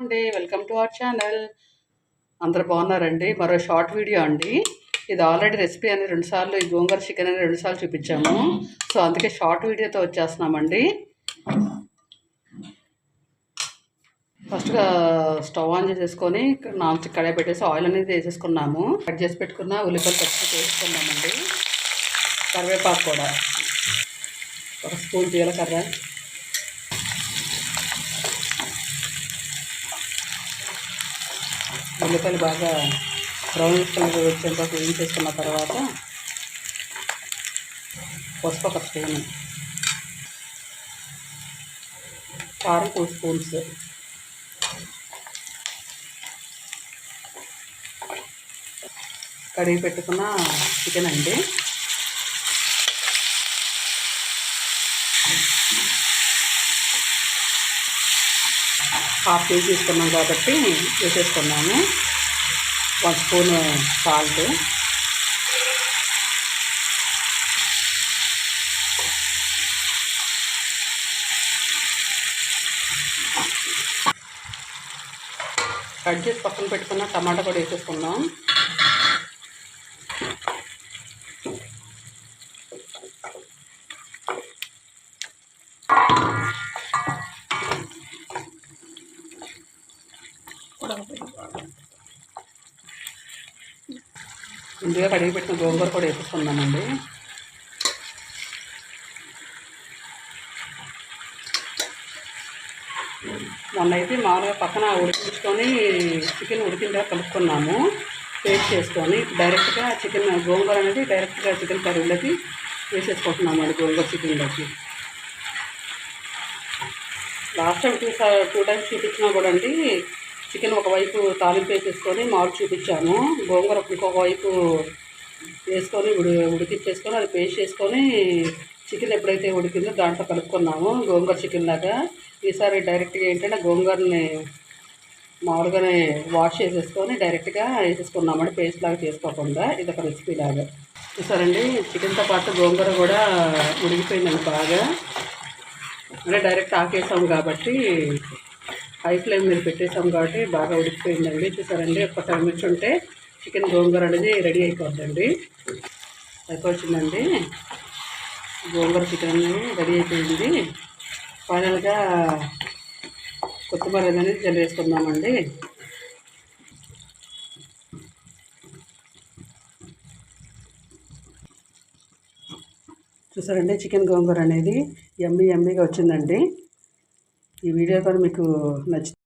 అండి welcome to our channel. అందరు బాగున్నారండి. మరో షార్ట్ వీడియో అండి. ఇది ఆల్రెడీ రెసిపీ అని 2 సార్లు, ఈ గోంగూర చికెన్ అని 2 సార్లు చూపించాము. సో అందుకే షార్ట్ వీడియోతో వచ్చేస్తున్నామండి. ఫస్ట్గా స్టవ్ ఆన్ చేసేసుకొని నాన్ స్టిక్ కడాయి పెట్టేసి ఆయిల్ అనేది వేసేసుకున్నాము. కట్ చేసి పెట్టుకున్న ఉల్లిపాయలు పచ్చి వేసుకున్నామండి. కరివేపాకు కూడా, 1 స్పూన్ జీలకర్ర, ఉల్లిపాయలు బాగా బ్రౌన్ కలర్ వచ్చేంత వేయించేసుకున్న తర్వాత పసుపు 1 స్పూన్, కారం 2 స్పూన్స్, కడిగి పెట్టుకున్న చికెన్ అండి, ½ కేజీ తీసుకున్నాం కాబట్టి వేసేసుకున్నాము. 1 స్పూన్ సాల్ట్, కట్ చేసి పక్కన పెట్టుకున్న టమాటా కూడా వేసేసుకున్నాం. ముందుగా కడిగి పెట్టిన గోంగూర కూడా వేసేసుకున్నామండి. మొన్న అయితే మామూలుగా పక్కన ఉడికించుకొని చికెన్ ఉడికిందా కలుపుకున్నాము, పేస్ట్ చేసుకొని డైరెక్ట్గా చికెన్ గోంగూర అనేది డైరెక్ట్గా చికెన్ కర్రీలోకి వేసేసుకుంటున్నాము అండి. గోంగూర చికెన్లోకి లాస్ట్ టైం 2 టైమ్స్ చూపించినా కూడా అండి, చికెన్ ఒకవైపు తాలింపు వేసేసుకొని మామిడి చూపించాము, గోంగూర ఇంకొక వైపు వేసుకొని ఉడికించేసుకొని అది పేస్ట్ చేసుకొని చికెన్ ఎప్పుడైతే ఉడికిందో దాంట్లో కలుపుకున్నాము గోంగూర చికెన్ లాగా. ఈసారి డైరెక్ట్గా ఏంటంటే గోంగూరని మామూలుగానే వాష్ చేసేసుకొని డైరెక్ట్గా వేసేసుకున్నామండి, పేస్ట్ లాగా చేసుకోకుండా. ఇది ఒక రెసిపీ లాగా. చూసారండి, చికెన్తో పాటు గోంగూర కూడా ఉడికిపోయిందండి బాగా. అంటే డైరెక్ట్ ఆకేసాము కాబట్టి, హై ఫ్లేమ్ మీద పెట్టేసాం కాబట్టి బాగా ఉడికిపోయిందండి. చూసారండి, ఒక 10 మినిట్స్ ఉంటే చికెన్ గోంగూర అనేది రెడీ అయిపోద్దండి. అయిపోతుందండి, గోంగూర చికెన్ అనేది రెడీ అయిపోయింది. ఫైనల్గా కొత్తిమీర అనేది జల్లేసుకుందామండి. చూసారండి, చికెన్ గోంగూర అనేది యమ్మీగా వచ్చిందండి. ఈ వీడియో కూడా మీకు నచ్చింది.